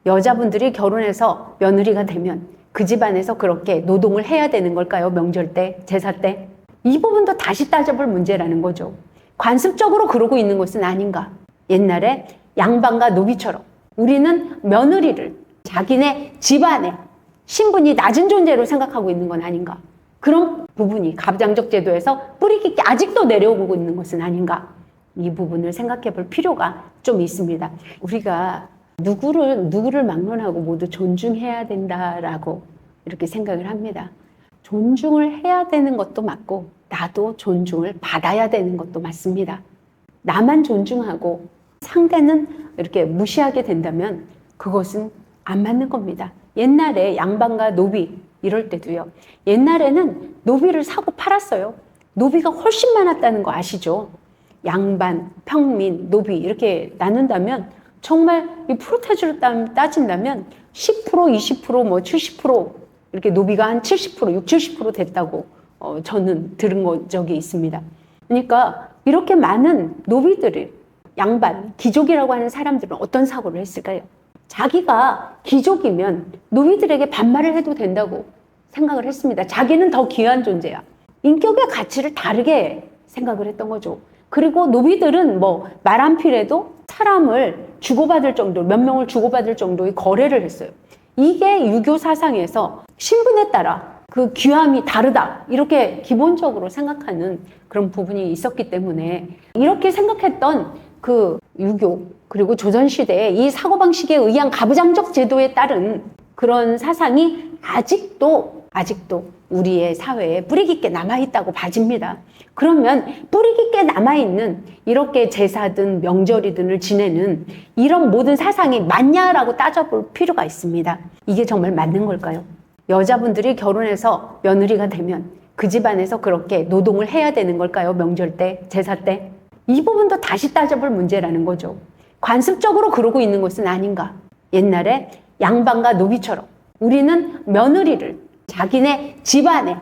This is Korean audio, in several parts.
여자분들이 결혼해서 며느리가 되면 그 집안에서 그렇게 노동을 해야 되는 걸까요? 명절 때, 제사 때? 이 부분도 다시 따져볼 문제라는 거죠. 관습적으로 그러고 있는 것은 아닌가? 옛날에 양반과 노비처럼 우리는 며느리를 자기네 집안에 신분이 낮은 존재로 생각하고 있는 건 아닌가? 그런 부분이 가부장적 제도에서 뿌리 깊게 아직도 내려오고 있는 것은 아닌가? 이 부분을 생각해 볼 필요가 좀 있습니다. 우리가 누구를 막론하고 모두 존중해야 된다라고 이렇게 생각을 합니다. 존중을 해야 되는 것도 맞고 나도 존중을 받아야 되는 것도 맞습니다. 나만 존중하고 상대는 이렇게 무시하게 된다면 그것은 안 맞는 겁니다. 옛날에 양반과 노비 이럴 때도요. 옛날에는 노비를 사고 팔았어요. 노비가 훨씬 많았다는 거 아시죠? 양반, 평민, 노비 이렇게 나눈다면 정말 이 프로테이지로 따진다면 10%, 20%, 뭐 70% 이렇게 노비가 한 70%, 60, 70% 됐다고 저는 들은 적이 있습니다. 그러니까 이렇게 많은 노비들을 양반, 귀족이라고 하는 사람들은 어떤 사고를 했을까요? 자기가 귀족이면 노비들에게 반말을 해도 된다고 생각을 했습니다. 자기는 더 귀한 존재야. 인격의 가치를 다르게 생각을 했던 거죠. 그리고 노비들은 뭐 말 한 필에도 사람을 주고받을 정도, 몇 명을 주고받을 정도의 거래를 했어요. 이게 유교 사상에서 신분에 따라 그 귀함이 다르다 이렇게 기본적으로 생각하는 그런 부분이 있었기 때문에 이렇게 생각했던 그 유교 그리고 조선시대에 이 사고방식에 의한 가부장적 제도에 따른 그런 사상이 아직도 우리의 사회에 뿌리 깊게 남아있다고 봐집니다. 그러면 뿌리 깊게 남아있는 이렇게 제사든 명절이든을 지내는 이런 모든 사상이 맞냐라고 따져볼 필요가 있습니다. 이게 정말 맞는 걸까요? 여자분들이 결혼해서 며느리가 되면 그 집안에서 그렇게 노동을 해야 되는 걸까요? 명절 때, 제사 때? 이 부분도 다시 따져볼 문제라는 거죠. 관습적으로 그러고 있는 것은 아닌가? 옛날에 양반과 노비처럼 우리는 며느리를 자기네 집안에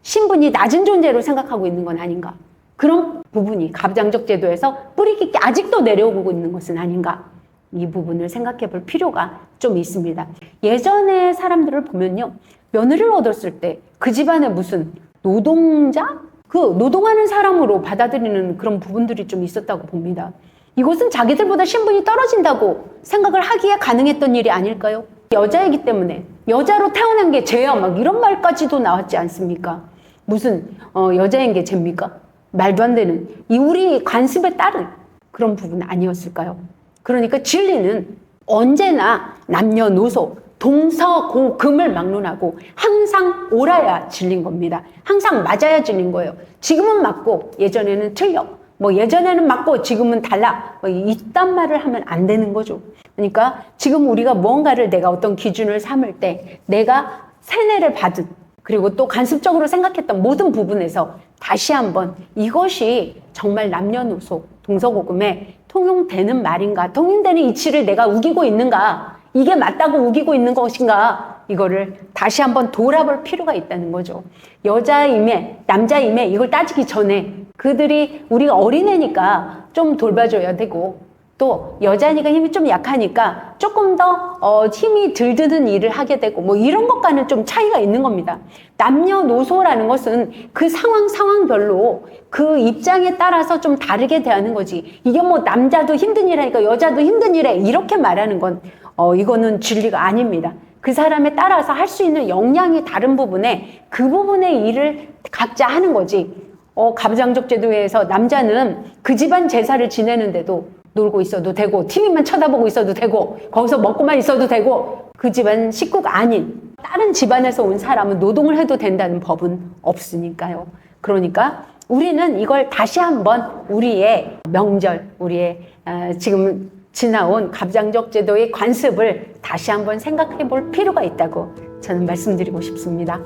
신분이 낮은 존재로 생각하고 있는 건 아닌가? 그런 부분이 가부장적 제도에서 뿌리 깊게 아직도 내려오고 있는 것은 아닌가? 이 부분을 생각해 볼 필요가 좀 있습니다. 예전의 사람들을 보면요. 며느리를 얻었을 때 그 집안에 무슨 노동자? 그 노동하는 사람으로 받아들이는 그런 부분들이 좀 있었다고 봅니다. 이것은 자기들보다 신분이 떨어진다고 생각을 하기에 가능했던 일이 아닐까요? 여자이기 때문에 여자로 태어난 게 죄야 막 이런 말까지도 나왔지 않습니까? 무슨 여자인 게 죄입니까? 말도 안 되는 이 우리 관습에 따른 그런 부분 아니었을까요? 그러니까 진리는 언제나 남녀노소 동서고금을 막론하고 항상 옳아야 진리인 겁니다. 항상 맞아야 진리인 거예요. 지금은 맞고 예전에는 틀려. 뭐 예전에는 맞고 지금은 달라. 뭐 이딴 말을 하면 안 되는 거죠. 그러니까 지금 우리가 무언가를 내가 어떤 기준을 삼을 때 내가 세뇌를 받은 그리고 또 간섭적으로 생각했던 모든 부분에서 다시 한번 이것이 정말 남녀노소 동서고금에 통용되는 말인가, 통용되는 이치를 내가 우기고 있는가, 이게 맞다고 우기고 있는 것인가, 이거를 다시 한번 돌아볼 필요가 있다는 거죠. 여자임에 남자임에 이걸 따지기 전에 그들이 우리가 어린애니까 좀 돌봐줘야 되고 또 여자니까 힘이 좀 약하니까 조금 더 힘이 덜 드는 일을 하게 되고 뭐 이런 것과는 좀 차이가 있는 겁니다. 남녀노소라는 것은 그 상황별로 그 입장에 따라서 좀 다르게 대하는 거지. 이게 뭐 남자도 힘든 일 하니까 여자도 힘든 일해 이렇게 말하는 건 이거는 진리가 아닙니다. 그 사람에 따라서 할 수 있는 역량이 다른 부분에 그 부분의 일을 각자 하는 거지. 가부장적 제도에서 남자는 그 집안 제사를 지내는데도 놀고 있어도 되고 TV만 쳐다보고 있어도 되고 거기서 먹고만 있어도 되고 그 집안 식구가 아닌 다른 집안에서 온 사람은 노동을 해도 된다는 법은 없으니까요. 그러니까 우리는 이걸 다시 한번 우리의 명절, 우리의 지금 지나온 가부장적 제도의 관습을 다시 한번 생각해 볼 필요가 있다고 저는 말씀드리고 싶습니다.